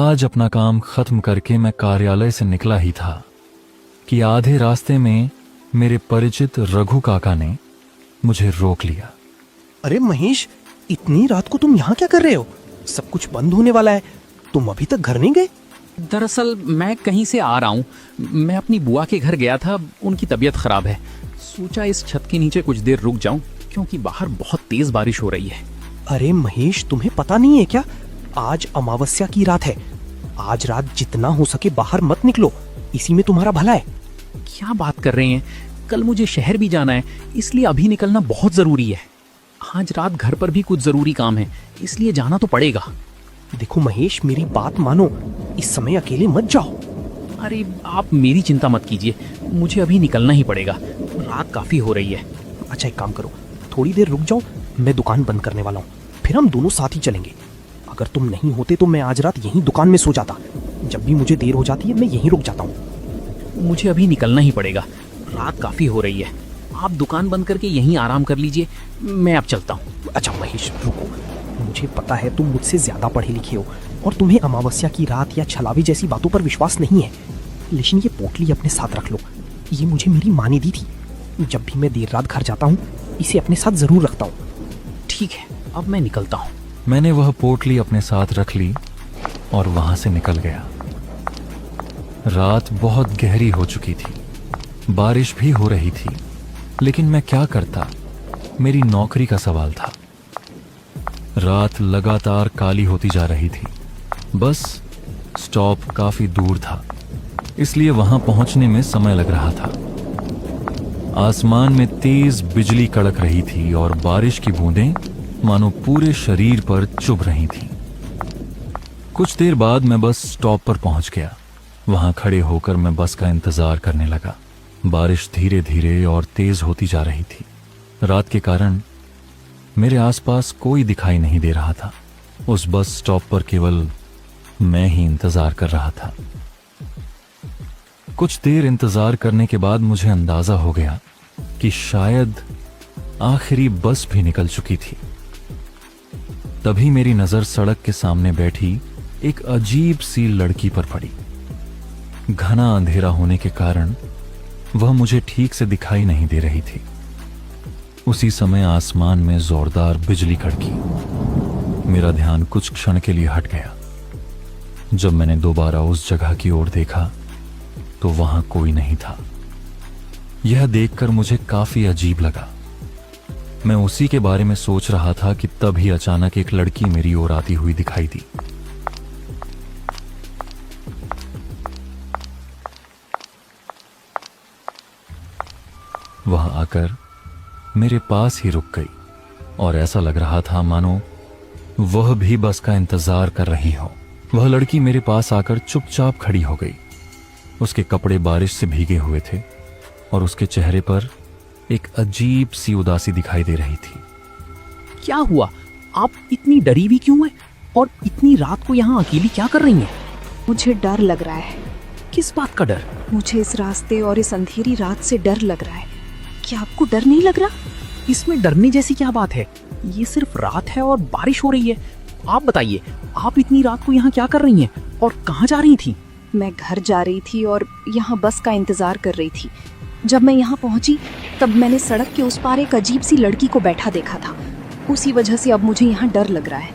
आज अपना काम खत्म करके मैं कार्यालय से निकला ही था कि आधे रास्ते में मेरे परिचित रघु काका ने मुझे रोक लिया। अरे महेश, इतनी रात को तुम यहाँ क्या कर रहे हो? सब कुछ बंद होने वाला है, तुम अभी तक घर नहीं गए? दरअसल मैं कहीं से आ रहा हूँ। मैं अपनी बुआ के घर गया था, उनकी तबीयत खराब है। सोचा इस छत के नीचे कुछ देर रुक जाऊं क्योंकि बाहर बहुत तेज बारिश हो रही है। अरे महेश, तुम्हें पता नहीं है क्या? आज अमावस्या की रात है। आज रात जितना हो सके बाहर मत निकलो, इसी में तुम्हारा भला है। क्या बात कर रहे हैं? कल मुझे शहर भी जाना है, इसलिए अभी निकलना बहुत जरूरी है। आज रात घर पर भी कुछ जरूरी काम है, इसलिए जाना तो पड़ेगा। देखो महेश, मेरी बात मानो, इस समय अकेले मत जाओ। अरे आप मेरी चिंता मत कीजिए, मुझे अभी निकलना ही पड़ेगा। रात काफी हो रही है। अच्छा, एक काम करो, थोड़ी देर रुक जाओ, मैं दुकान बंद करने वाला हूँ, फिर हम दोनों साथ ही चलेंगे। अगर तुम नहीं होते तो मैं आज रात यहीं दुकान में सो जाता। जब भी मुझे देर हो जाती है मैं यहीं रुक जाता हूँ। मुझे अभी निकलना ही पड़ेगा, रात काफी हो रही है। आप दुकान बंद करके यहीं आराम कर लीजिए, मैं अब चलता हूँ। अच्छा महेश, रुको। मुझे पता है तुम मुझसे ज्यादा पढ़े लिखे हो और तुम्हें अमावस्या की रात या छलावे जैसी बातों पर विश्वास नहीं है, लेकिन ये पोटली अपने साथ रख लो। ये मुझे मेरी माँ ने दी थी। जब भी मैं देर रात घर जाता हूँ इसे अपने साथ जरूर रखता हूँ। ठीक है, अब मैं निकलता हूँ। मैंने वह पोटली अपने साथ रख ली और वहां से निकल गया। रात बहुत गहरी हो चुकी थी, बारिश भी हो रही थी, लेकिन मैं क्या करता? मेरी नौकरी का सवाल था। रात लगातार काली होती जा रही थी। बस स्टॉप काफी दूर था, इसलिए वहां पहुंचने में समय लग रहा था। आसमान में तेज बिजली कड़क रही थी और बारिश की बूंदें मानो पूरे शरीर पर चुभ रही थीं। कुछ देर बाद मैं बस स्टॉप पर पहुंच गया। वहां खड़े होकर मैं बस का इंतजार करने लगा। बारिश धीरे धीरे और तेज होती जा रही थी। रात के कारण मेरे आसपास कोई दिखाई नहीं दे रहा था। उस बस स्टॉप पर केवल मैं ही इंतजार कर रहा था। कुछ देर इंतजार करने के बाद मुझे अंदाजा हो गया कि शायद आखिरी बस भी निकल चुकी थी। तभी मेरी नजर सड़क के सामने बैठी एक अजीब सी लड़की पर पड़ी। घना अंधेरा होने के कारण वह मुझे ठीक से दिखाई नहीं दे रही थी। उसी समय आसमान में जोरदार बिजली कड़की। मेरा ध्यान कुछ क्षण के लिए हट गया। जब मैंने दोबारा उस जगह की ओर देखा तो वहां कोई नहीं था। यह देखकर मुझे काफी अजीब लगा। मैं उसी के बारे में सोच रहा था कि तभी अचानक एक लड़की मेरी ओर आती हुई दिखाई दी। वह आकर मेरे पास ही रुक गई और ऐसा लग रहा था मानो वह भी बस का इंतजार कर रही हो। वह लड़की मेरे पास आकर चुपचाप खड़ी हो गई। उसके कपड़े बारिश से भीगे हुए थे और उसके चेहरे पर एक अजीब सी उदासी दिखाई दे रही थी। क्या हुआ? आप इतनी डरी हुई क्यों हैं? और इतनी रात को यहाँ अकेली क्या कर रही हैं? मुझे डर लग रहा है। किस बात का डर? मुझे इस रास्ते और इस अंधेरी रात से डर लग रहा है। क्या आपको डर नहीं लग रहा? इसमें डरने जैसी क्या बात है? ये सिर्फ रात है और बारिश हो रही है। आप बताइए, आप इतनी रात को यहाँ क्या कर रही हैं और कहाँ जा रही थी? मैं घर जा रही थी और यहाँ बस का इंतजार कर रही थी। जब मैं यहाँ पहुँची तब मैंने सड़क के उस पार एक अजीब सी लड़की को बैठा देखा था। उसी वजह से अब मुझे यहाँ डर लग रहा है।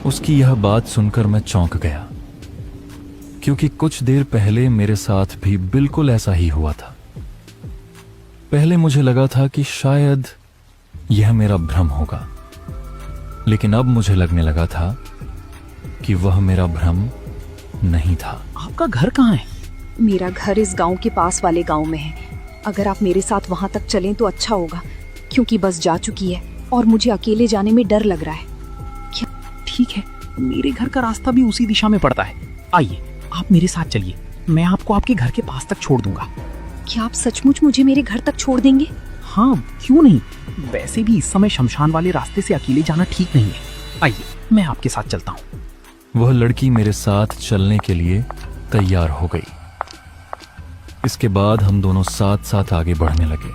उसकी यह बात सुनकर मैं चौंक गया, क्योंकि कुछ देर पहले मेरे साथ भी बिल्कुल ऐसा ही हुआ था। पहले मुझे लगा था कि शायद यह मेरा भ्रम होगा, लेकिन अब मुझे लगने लगा था कि वह मेरा भ्रम नहीं था। आपका घर कहाँ है? मेरा घर इस गांव के पास वाले गांव में है। अगर आप मेरे साथ वहां तक चलें तो अच्छा होगा, क्योंकि बस जा चुकी है और मुझे अकेले जाने में डर लग रहा है। ठीक है, मेरे घर का रास्ता भी उसी दिशा में पड़ता है। आइए, आप मेरे साथ चलिए, मैं आपको आपके घर के पास तक छोड़ दूंगा। क्या आप सचमुच मुझे मेरे घर तक छोड़ देंगे? हाँ, क्यों नहीं। वैसे भी इस समय शमशान वाले रास्ते से अकेले जाना ठीक नहीं है। आइए, मैं आपके साथ चलता हूँ। वह लड़की मेरे साथ चलने के लिए तैयार हो गई। इसके बाद हम दोनों साथ साथ आगे बढ़ने लगे।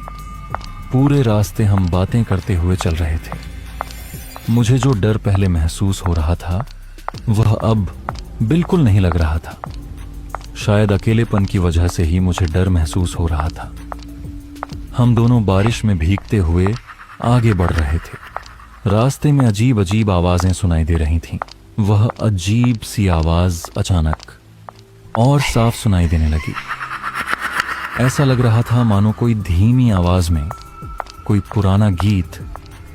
पूरे रास्ते हम बातें करते हुए चल रहे थे। मुझे जो डर पहले महसूस हो रहा था वह अब बिल्कुल नहीं लग रहा था। शायद अकेलेपन की वजह से ही मुझे डर महसूस हो रहा था। हम दोनों बारिश में भीगते हुए आगे बढ़ रहे थे। रास्ते में अजीब अजीब आवाजें सुनाई दे रही थीं। वह अजीब सी आवाज अचानक और साफ सुनाई देने लगी। ऐसा लग रहा था मानो कोई धीमी आवाज में कोई पुराना गीत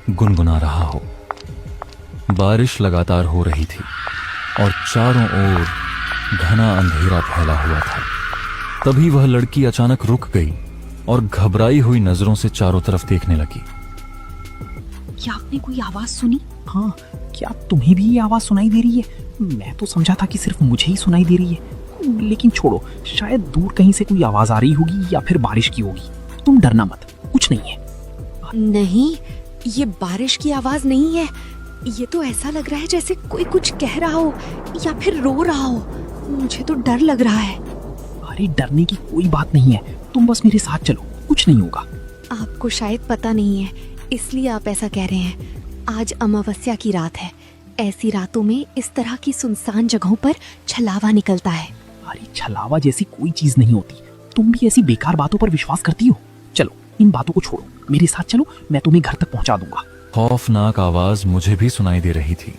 गुनगुना रहा हो। बारिश लगातार हो रही थी और चारों ओर घना अंधेरा फैला हुआ था। तभी वह लड़की अचानक रुक गई और घबराई हुई नजरों से चारों तरफ देखने लगी। क्या आपने कोई आवाज सुनी? हाँ, क्या तुम्हें भी ये आवाज सुनाई दे रही है? मैं तो समझा था कि सिर्फ मुझे ही सुनाई दे रही है, लेकिन छोड़ो, शायद दूर कहीं से कोई आवाज आ रही होगी या फिर बारिश की होगी। तुम डरना मत, कुछ नहीं है। नहीं, ये बारिश की आवाज नहीं है। ये तो ऐसा लग रहा है जैसे कोई कुछ कह रहा हो या फिर रो रहा हो। मुझे तो डर लग रहा है। अरे डरने की कोई बात नहीं है, तुम बस मेरे साथ चलो, कुछ नहीं होगा। आपको शायद पता नहीं है, इसलिए आप ऐसा कह रहे हैं। आज अमावस्या की रात है। ऐसी रातों में इस तरह की सुनसान जगहों पर छलावा निकलता है। अरे छलावा जैसी कोई चीज नहीं होती। तुम भी ऐसी बेकार बातों पर विश्वास करती हो। चलो इन बातों को छोड़ो, मेरे साथ चलो, मैं तुम्हें घर तक पहुंचा दूंगा। खौफनाक आवाज मुझे भी सुनाई दे रही थी,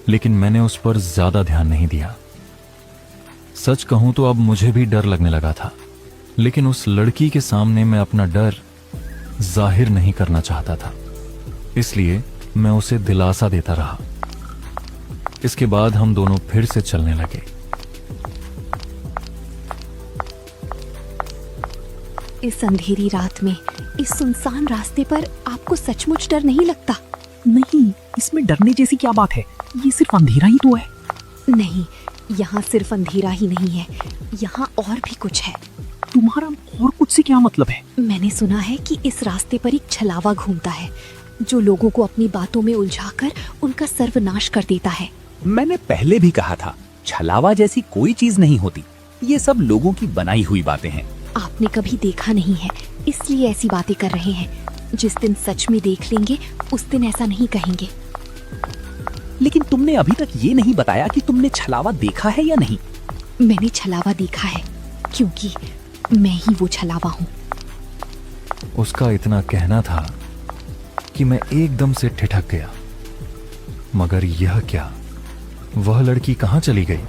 लेकिन मैंने उस पर ज्यादा ध्यान नहीं दिया। सच कहूं तो अब मुझे भी डर लगने लगा था, लेकिन उस लड़की के सामने मैं अपना डर जाहिर नहीं करना चाहता था, इसलिए मैं उसे दिलासा देता रहा। इसके बाद हम दोनों फिर से चलने लगे। इस अंधेरी रात में इस सुनसान रास्ते पर आपको सचमुच डर नहीं लगता? नहीं, इसमें डरने जैसी क्या बात है? ये सिर्फ अंधेरा ही तो है। नहीं, यहाँ सिर्फ अंधेरा ही नहीं है, यहाँ और भी कुछ है। तुम्हारा और कुछ से क्या मतलब है? मैंने सुना है कि इस रास्ते पर एक छलावा घूमता है, जो लोगों को अपनी बातों में उलझाकर उनका सर्वनाश कर देता है। मैंने पहले भी कहा था, छलावा जैसी कोई चीज नहीं होती। ये सब लोगों की बनाई हुई बातें हैं। आपने कभी देखा नहीं है, इसलिए ऐसी बातें कर रहे हैं। जिस दिन सच में देख लेंगे, उस दिन ऐसा नहीं कहेंगे। लेकिन तुमने अभी तक ये नहीं बताया कि तुमने छलावा देखा है या नहीं। मैंने छलावा देखा है, क्योंकि मैं ही वो छलावा हूँ। उसका इतना कहना था कि मैं एकदम से ठिठक गया। मगर यह क्या, वह लड़की कहाँ चली गई?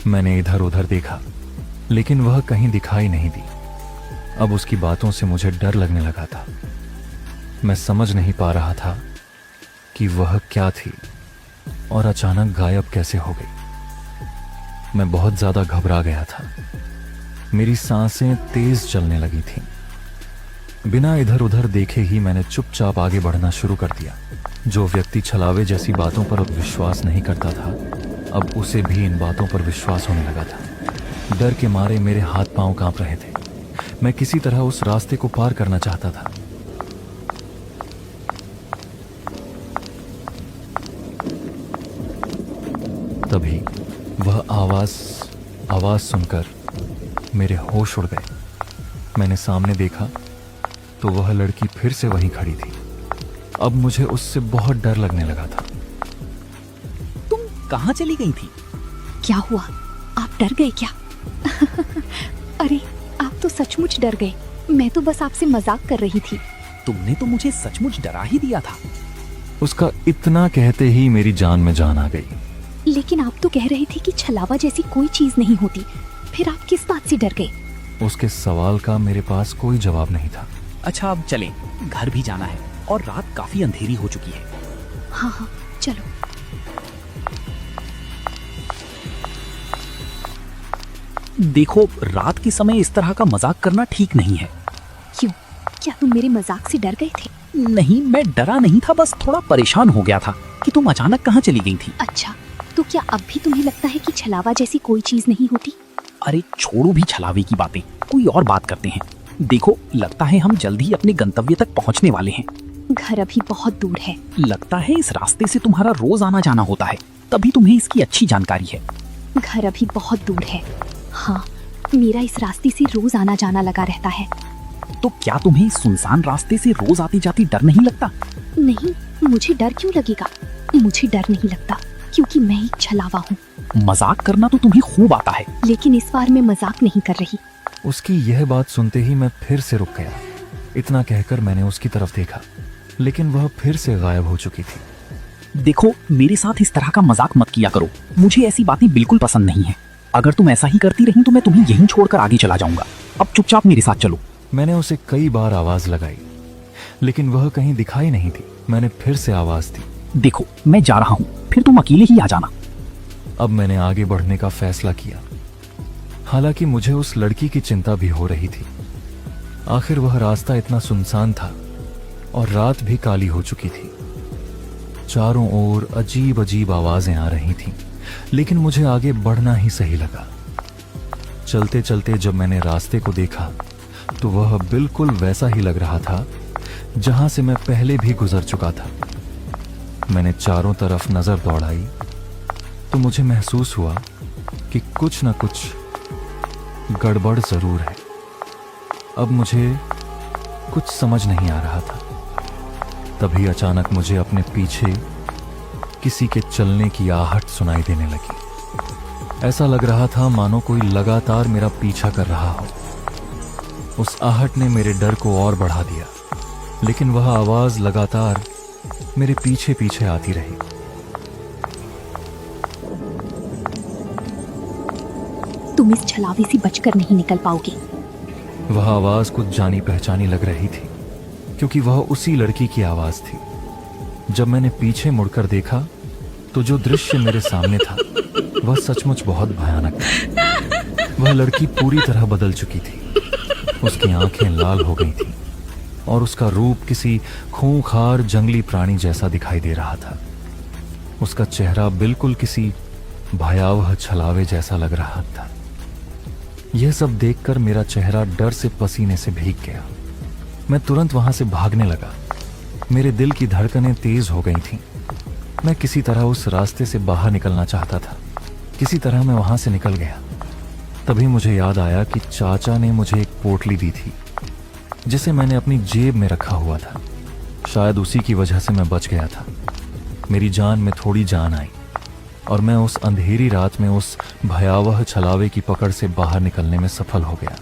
मैंने इधर उधर देखा, लेकिन वह कहीं दिखाई नहीं दी। अब उसकी बातों से मुझे डर लगने लगा था। मैं समझ नहीं पा रहा था कि वह क्या थी और अचानक गायब कैसे हो गई। मैं बहुत ज्यादा घबरा गया था। मेरी सांसें तेज चलने लगी थीं। बिना इधर उधर देखे ही मैंने चुपचाप आगे बढ़ना शुरू कर दिया। जो व्यक्ति छलावे जैसी बातों पर विश्वास नहीं करता था, अब उसे भी इन बातों पर विश्वास होने लगा था। डर के मारे मेरे हाथ पांव कांप रहे थे। मैं किसी तरह उस रास्ते को पार करना चाहता था। तभी वह आवाज सुनकर मेरे होश उड़ गए। मैंने सामने देखा तो वह लड़की फिर से वहीं खड़ी थी। अब मुझे उससे बहुत डर लगने लगा था। तुम कहाँ चली गई थी? क्या हुआ, आप डर गए क्या? अरे आप तो सचमुच डर गए। मैं तो बस आपसे मजाक कर रही थी। तुमने तो मुझे सचमुच डरा ही दिया था। उसका इतना कहते ही मेरी जान में जान आ गई। लेकिन आप तो कह रहे थे कि छलावा जैसी कोई चीज नहीं होती, फिर आप किस बात से डर गए? उसके सवाल का मेरे पास कोई जवाब नहीं था। अच्छा अब चलें, घर भी जाना है और रात काफी अंधेरी हो चुकी है। हाँ हाँ चलो। देखो, रात के समय इस तरह का मजाक करना ठीक नहीं है। क्यों, क्या तुम मेरे मजाक से डर गए थे? नहीं, मैं डरा नहीं था, बस थोड़ा परेशान हो गया था कि तुम अचानक कहाँ चली गई थी। अच्छा, तो क्या अब भी तुम्हें लगता है कि छलावा जैसी कोई चीज नहीं होती? अरे छोड़ो भी छलावे की बातें, कोई और बात करते हैं। देखो, लगता है हम जल्द ही अपने गंतव्य तक पहुंचने वाले हैं। घर अभी बहुत दूर है। लगता है इस रास्ते से तुम्हारा रोज आना जाना होता है, तभी तुम्हें इसकी अच्छी जानकारी है। घर अभी बहुत दूर है। हाँ, मेरा इस रास्ते से रोज आना जाना लगा रहता है। तो क्या तुम्हें इस सुनसान रास्ते से रोज आती जाती डर नहीं लगता? नहीं, मुझे डर क्यों लगेगा? मुझे डर नहीं लगता। क्योंकि मैं एक छलावा हूँ। मजाक करना तो तुम्हें खूब आता है। लेकिन इस बार मैं मजाक नहीं कर रही। उसकी यह बात सुनते ही मैं फिर से रुक गया। इतना कहकर मैंने उसकी तरफ देखा, लेकिन वह फिर से गायब हो चुकी थी। देखो, मेरे साथ इस तरह का मजाक मत किया करो। मुझे ऐसी बातें बिल्कुल पसंद नहीं है। अगर तुम ऐसा ही करती रही तो मैं तुम्हें यहीं छोड़कर आगे चला जाऊंगा। अब चुपचाप मेरे साथ चलो। मैंने उसे कई बार आवाज लगाई, लेकिन वह कहीं दिखाई नहीं थी। मैंने फिर से आवाज दी। देखो, मैं जा रहा हूँ, फिर तुम अकेले ही आ जाना। अब मैंने आगे बढ़ने का फैसला किया, हालांकि मुझे उस लड़की की चिंता भी हो रही थी। आखिर वह रास्ता इतना सुनसान था और रात भी काली हो चुकी थी। चारों ओर अजीब अजीब आवाजें आ रही थीं, लेकिन मुझे आगे बढ़ना ही सही लगा। चलते चलते जब मैंने रास्ते को देखा तो वह बिल्कुल वैसा ही लग रहा था जहां से मैं पहले भी गुजर चुका था। मैंने चारों तरफ नजर दौड़ाई तो मुझे महसूस हुआ कि कुछ न कुछ गड़बड़ जरूर है। अब मुझे कुछ समझ नहीं आ रहा था। तभी अचानक मुझे अपने पीछे किसी के चलने की आहट सुनाई देने लगी। ऐसा लग रहा था मानो कोई लगातार मेरा पीछा कर रहा हो। उस आहट ने मेरे डर को और बढ़ा दिया, लेकिन वह आवाज लगातार मेरे पीछे पीछे आती रही। तुम इस छलावे से बचकर नहीं निकल पाओगे। वह आवाज कुछ जानी पहचानी लग रही थी, क्योंकि वह उसी लड़की की आवाज थी। जब मैंने पीछे मुड़कर देखा तो जो दृश्य मेरे सामने था वह सचमुच बहुत भयानक था। वह लड़की पूरी तरह बदल चुकी थी। उसकी आंखें लाल हो गई थीं और उसका रूप किसी खूंखार जंगली प्राणी जैसा दिखाई दे रहा था। उसका चेहरा बिल्कुल किसी भयावह छलावे जैसा लग रहा था। यह सब देखकर मेरा चेहरा डर से पसीने से भीग गया। मैं तुरंत वहां से भागने लगा। मेरे दिल की धड़कनें तेज हो गई थीं। मैं किसी तरह उस रास्ते से बाहर निकलना चाहता था। किसी तरह मैं वहां से निकल गया। तभी मुझे याद आया कि चाचा ने मुझे एक पोटली दी थी, जिसे मैंने अपनी जेब में रखा हुआ था। शायद उसी की वजह से मैं बच गया था। मेरी जान में थोड़ी जान आई और मैं उस अंधेरी रात में उस भयावह छलावे की पकड़ से बाहर निकलने में सफल हो गया।